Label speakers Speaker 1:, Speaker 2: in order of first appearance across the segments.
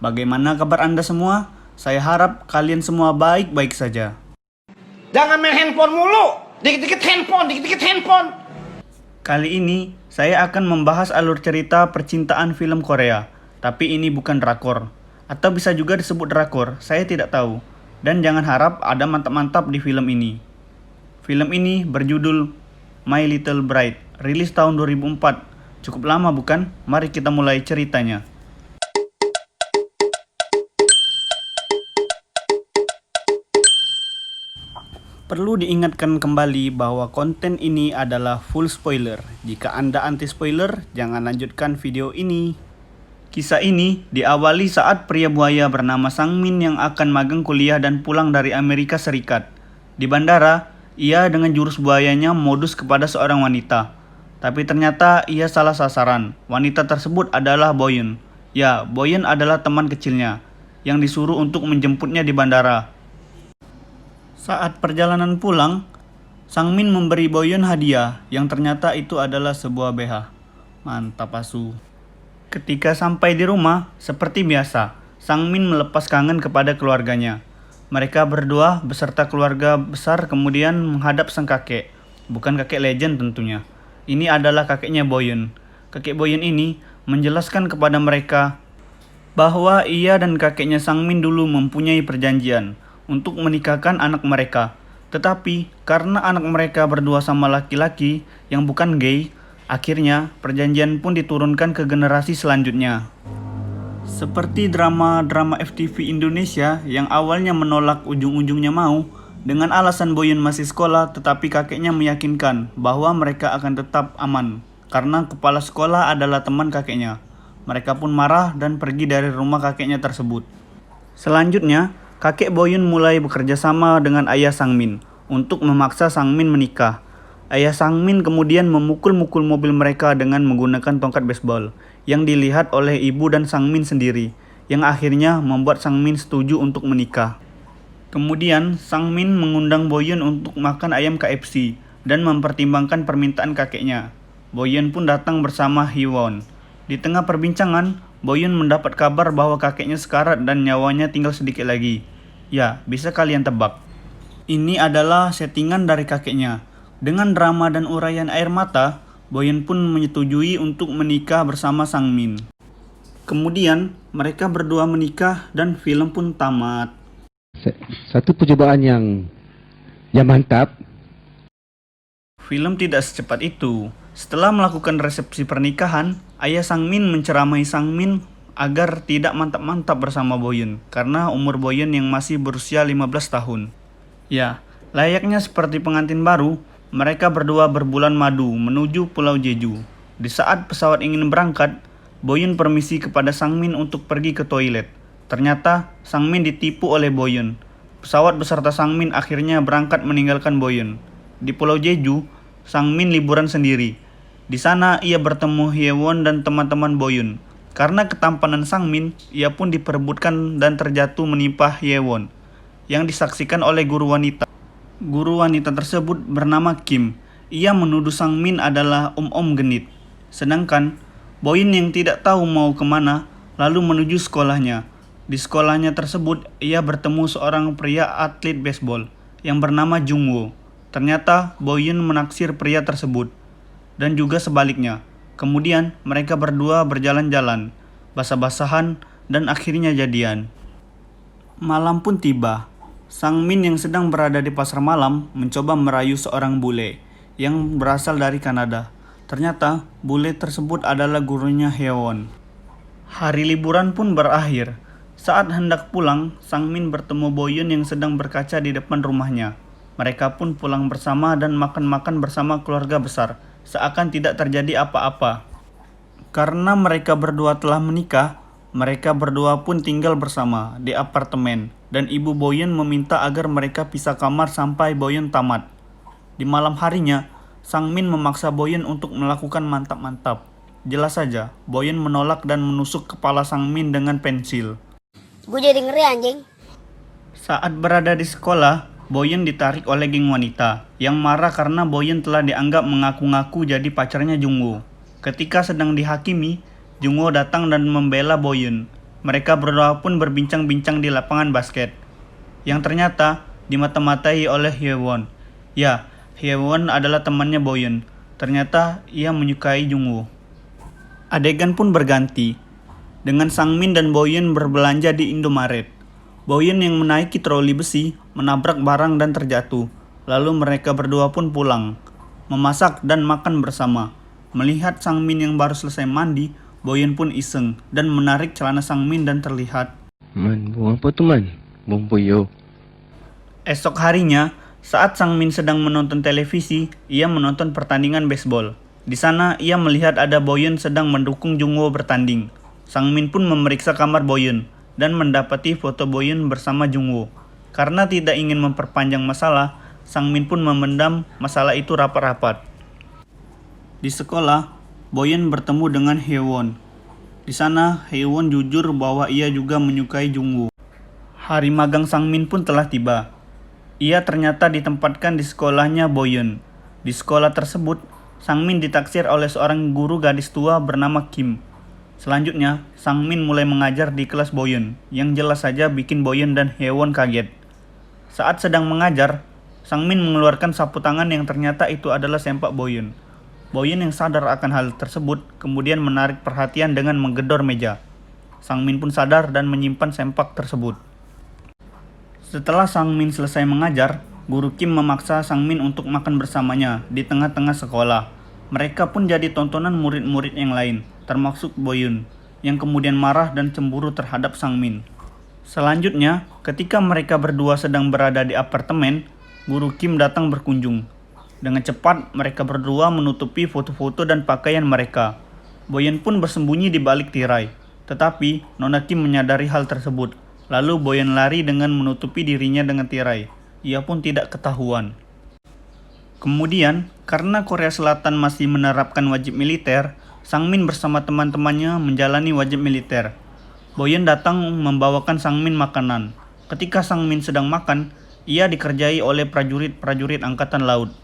Speaker 1: Bagaimana kabar Anda semua? Saya harap kalian semua baik-baik saja.
Speaker 2: Jangan main handphone mulu. Dikit-dikit handphone.
Speaker 1: Kali ini saya akan membahas alur cerita percintaan film Korea. Tapi ini bukan drakor. Atau bisa juga disebut drakor, saya tidak tahu. Dan jangan harap ada mantap-mantap di film ini. Film ini berjudul My Little Bride, rilis tahun 2004. Cukup lama bukan? Mari kita mulai ceritanya. Perlu diingatkan kembali bahwa konten ini adalah full spoiler. Jika Anda anti spoiler, jangan lanjutkan video ini. Kisah ini diawali saat pria buaya bernama Sang Min yang akan magang kuliah dan pulang dari Amerika Serikat. Di bandara, ia dengan jurus buayanya modus kepada seorang wanita. Tapi ternyata ia salah sasaran. Wanita tersebut adalah Boyun. Ya, Boyun adalah teman kecilnya yang disuruh untuk menjemputnya di bandara. Saat perjalanan pulang, Sang Min memberi Boyun hadiah yang ternyata itu adalah sebuah BH. Mantap asu. Ketika sampai di rumah, seperti biasa, Sang Min melepas kangen kepada keluarganya. Mereka berdua beserta keluarga besar kemudian menghadap sang kakek. Bukan kakek legend tentunya. Ini adalah kakeknya Boyun. Kakek Boyun ini menjelaskan kepada mereka bahwa ia dan kakeknya Sang Min dulu mempunyai perjanjian untuk menikahkan anak mereka. Tetapi karena anak mereka berdua sama laki-laki yang bukan gay, akhirnya perjanjian pun diturunkan ke generasi selanjutnya. Seperti drama-drama FTV Indonesia yang awalnya menolak ujung-ujungnya mau, dengan alasan Boyun masih sekolah tetapi kakeknya meyakinkan bahwa mereka akan tetap aman karena kepala sekolah adalah teman kakeknya. Mereka pun marah dan pergi dari rumah kakeknya tersebut. Selanjutnya, kakek Boyun mulai bekerja sama dengan ayah Sang Min untuk memaksa Sang Min menikah. Ayah Sang Min kemudian memukul-mukul mobil mereka dengan menggunakan tongkat baseball yang dilihat oleh ibu dan Sang Min sendiri, yang akhirnya membuat Sang Min setuju untuk menikah. Kemudian, Sang Min mengundang Boyun untuk makan ayam KFC dan mempertimbangkan permintaan kakeknya. Boyun pun datang bersama Hee-won. Di tengah perbincangan, Boyun mendapat kabar bahwa kakeknya sekarat dan nyawanya tinggal sedikit lagi. Ya, bisa kalian tebak. Ini adalah settingan dari kakeknya. Dengan drama dan uraian air mata, Boyun pun menyetujui untuk menikah bersama Sang Min. Kemudian, mereka berdua menikah dan film pun tamat.
Speaker 3: Satu percobaan yang mantap.
Speaker 1: Film tidak secepat itu. Setelah melakukan resepsi pernikahan, ayah Sang Min menceramai Sang Min agar tidak mantap-mantap bersama Boyun karena umur Boyun yang masih berusia 15 tahun. Ya, layaknya seperti pengantin baru, mereka berdua berbulan madu menuju Pulau Jeju. Di saat pesawat ingin berangkat, Boyun permisi kepada Sang Min untuk pergi ke toilet. Ternyata Sang Min ditipu oleh Boyun. Pesawat beserta Sang Min akhirnya berangkat meninggalkan Boyun. Di Pulau Jeju, Sang Min liburan sendiri. Di sana ia bertemu Hee-won dan teman-teman Boyun. Karena ketampanan Sang Min, ia pun diperebutkan dan terjatuh menimpa Hee-won yang disaksikan oleh guru wanita. Guru wanita tersebut bernama Kim. Ia menuduh Sang Min adalah om-om genit. Sedangkan Boyun yang tidak tahu mau kemana lalu menuju sekolahnya. Di sekolahnya tersebut, ia bertemu seorang pria atlet baseball yang bernama Jungwoo. Ternyata Boyun menaksir pria tersebut, dan juga sebaliknya. Kemudian mereka berdua berjalan-jalan, basah-basahan, dan akhirnya jadian. Malam pun tiba. Sang Min yang sedang berada di pasar malam mencoba merayu seorang bule yang berasal dari Kanada. Ternyata bule tersebut adalah gurunya Hee-won. Hari liburan pun berakhir. Saat hendak pulang, Sang Min bertemu Boyun yang sedang berkaca di depan rumahnya. Mereka pun pulang bersama dan makan-makan bersama keluarga besar, seakan tidak terjadi apa-apa. Karena mereka berdua telah menikah, mereka berdua pun tinggal bersama di apartemen, dan ibu Boyun meminta agar mereka pisah kamar sampai Boyun tamat. Di malam harinya, Sang Min memaksa Boyun untuk melakukan mantap-mantap. Jelas saja, Boyun menolak dan menusuk kepala Sang Min dengan pensil.
Speaker 4: Gue jadi ngeri anjing.
Speaker 1: Saat berada di sekolah, Boyun ditarik oleh geng wanita yang marah karena Boyun telah dianggap mengaku-ngaku jadi pacarnya Jungwoo. Ketika sedang dihakimi, Jungwoo datang dan membela Boyun. mereka berdua pun berbincang-bincang di lapangan basket, yang ternyata dimata-matai oleh Hyewon. Ya, Hyewon adalah temannya Boyeon. Ternyata ia menyukai Jungwoo. Adegan pun berganti, dengan Sangmin dan Boyeon berbelanja di Indomaret. Boyeon yang menaiki troli besi menabrak barang dan terjatuh. Lalu mereka berdua pun pulang, memasak dan makan bersama. Melihat Sangmin yang baru selesai mandi, Boyeon pun iseng dan menarik celana Sangmin dan terlihat.
Speaker 3: Man, buang apa tu man? Buang poyo.
Speaker 1: Esok harinya, saat Sangmin sedang menonton televisi, ia menonton pertandingan baseball. Di sana, ia melihat ada Boyeon sedang mendukung Jungwoo bertanding. Sangmin pun memeriksa kamar Boyeon dan mendapati foto Boyeon bersama Jungwoo. Karena tidak ingin memperpanjang masalah, Sangmin pun memendam masalah itu rapat-rapat. Di sekolah, Boyeon bertemu dengan Hyewon. Di sana, Hyewon jujur bahwa ia juga menyukai Jungwoo. Hari magang Sangmin pun telah tiba. Ia ternyata ditempatkan di sekolahnya Boyeon. Di sekolah tersebut, Sangmin ditaksir oleh seorang guru gadis tua bernama Kim. Selanjutnya, Sangmin mulai mengajar di kelas Boyeon, yang jelas saja bikin Boyeon dan Hyewon kaget. Saat sedang mengajar, Sangmin mengeluarkan sapu tangan yang ternyata itu adalah sempak Boyeon. Boyeon yang sadar akan hal tersebut, kemudian menarik perhatian dengan menggedor meja. Sangmin pun sadar dan menyimpan sempak tersebut. Setelah Sangmin selesai mengajar, Guru Kim memaksa Sangmin untuk makan bersamanya di tengah-tengah sekolah. Mereka pun jadi tontonan murid-murid yang lain, termasuk Boyeon, yang kemudian marah dan cemburu terhadap Sangmin. Selanjutnya, ketika mereka berdua sedang berada di apartemen, Guru Kim datang berkunjung. Dengan cepat, mereka berdua menutupi foto-foto dan pakaian mereka. Boyeon pun bersembunyi di balik tirai. Tetapi, Nona Kim menyadari hal tersebut. Lalu Boyeon lari dengan menutupi dirinya dengan tirai. Ia pun tidak ketahuan. Kemudian, karena Korea Selatan masih menerapkan wajib militer, Sangmin bersama teman-temannya menjalani wajib militer. Boyeon datang membawakan Sangmin makanan. Ketika Sangmin sedang makan, ia dikerjai oleh prajurit-prajurit angkatan laut.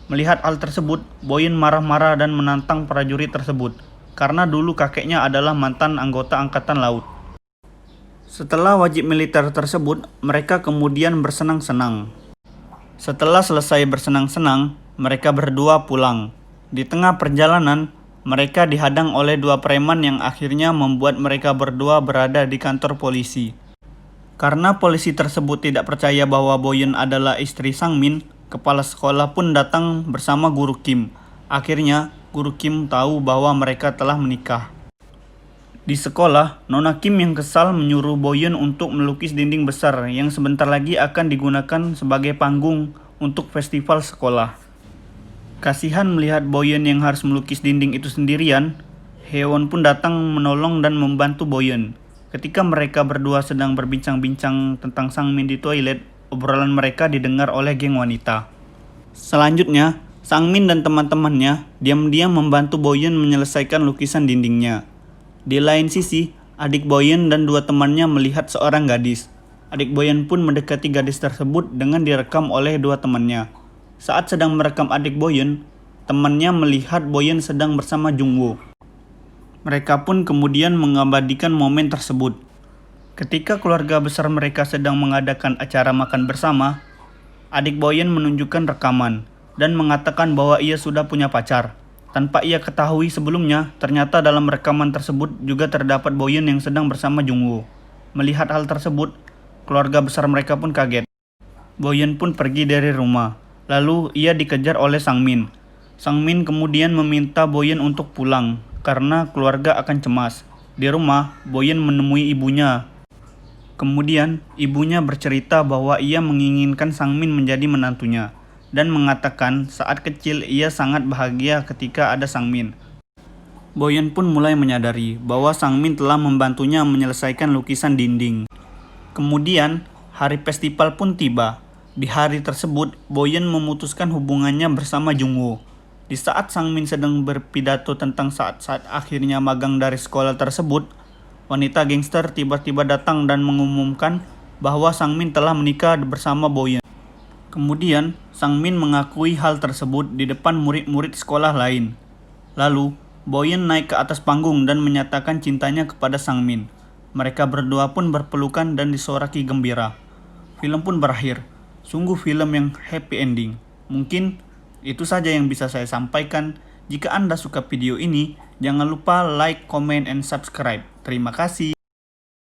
Speaker 1: Melihat hal tersebut, Boyeon marah-marah dan menantang prajurit tersebut, karena dulu kakeknya adalah mantan anggota angkatan laut. Setelah wajib militer tersebut, mereka kemudian bersenang-senang. Setelah selesai bersenang-senang, mereka berdua pulang. Di tengah perjalanan, mereka dihadang oleh dua preman yang akhirnya membuat mereka berdua berada di kantor polisi. Karena polisi tersebut tidak percaya bahwa Boyeon adalah istri Sangmin, kepala sekolah pun datang bersama Guru Kim. Akhirnya, Guru Kim tahu bahwa mereka telah menikah. Di sekolah, Nona Kim yang kesal menyuruh Boyeon untuk melukis dinding besar yang sebentar lagi akan digunakan sebagai panggung untuk festival sekolah. Kasihan melihat Boyeon yang harus melukis dinding itu sendirian, Hyewon pun datang menolong dan membantu Boyeon. Ketika mereka berdua sedang berbincang-bincang tentang Sangmin di toilet, obrolan mereka didengar oleh geng wanita. Selanjutnya, Sangmin dan teman-temannya diam-diam membantu Boyeon menyelesaikan lukisan dindingnya. Di lain sisi, adik Boyeon dan dua temannya melihat seorang gadis. Adik Boyeon pun mendekati gadis tersebut dengan direkam oleh dua temannya. Saat sedang merekam adik Boyeon, temannya melihat Boyeon sedang bersama Jungwoo. Mereka pun kemudian mengabadikan momen tersebut. Ketika keluarga besar mereka sedang mengadakan acara makan bersama, adik Boyeon menunjukkan rekaman dan mengatakan bahwa ia sudah punya pacar. Tanpa ia ketahui sebelumnya, ternyata dalam rekaman tersebut juga terdapat Boyeon yang sedang bersama Jungwoo. Melihat hal tersebut, keluarga besar mereka pun kaget. Boyeon pun pergi dari rumah, lalu ia dikejar oleh Sangmin. Sangmin kemudian meminta Boyeon untuk pulang, karena keluarga akan cemas. Di rumah, Boyeon menemui ibunya. Kemudian, ibunya bercerita bahwa ia menginginkan Sangmin menjadi menantunya, dan mengatakan saat kecil ia sangat bahagia ketika ada Sangmin. Boyeon pun mulai menyadari bahwa Sangmin telah membantunya menyelesaikan lukisan dinding. Kemudian, hari festival pun tiba. Di hari tersebut, Boyeon memutuskan hubungannya bersama Jungwoo. Di saat Sangmin sedang berpidato tentang saat-saat akhirnya magang dari sekolah tersebut, wanita gangster tiba-tiba datang dan mengumumkan bahwa Sangmin telah menikah bersama Boyeon. Kemudian, Sangmin mengakui hal tersebut di depan murid-murid sekolah lain. Lalu, Boyeon naik ke atas panggung dan menyatakan cintanya kepada Sangmin. Mereka berdua pun berpelukan dan disoraki gembira. Film pun berakhir. Sungguh film yang happy ending. Mungkin itu saja yang bisa saya sampaikan. Jika Anda suka video ini, jangan lupa like, comment, and subscribe. Terima kasih.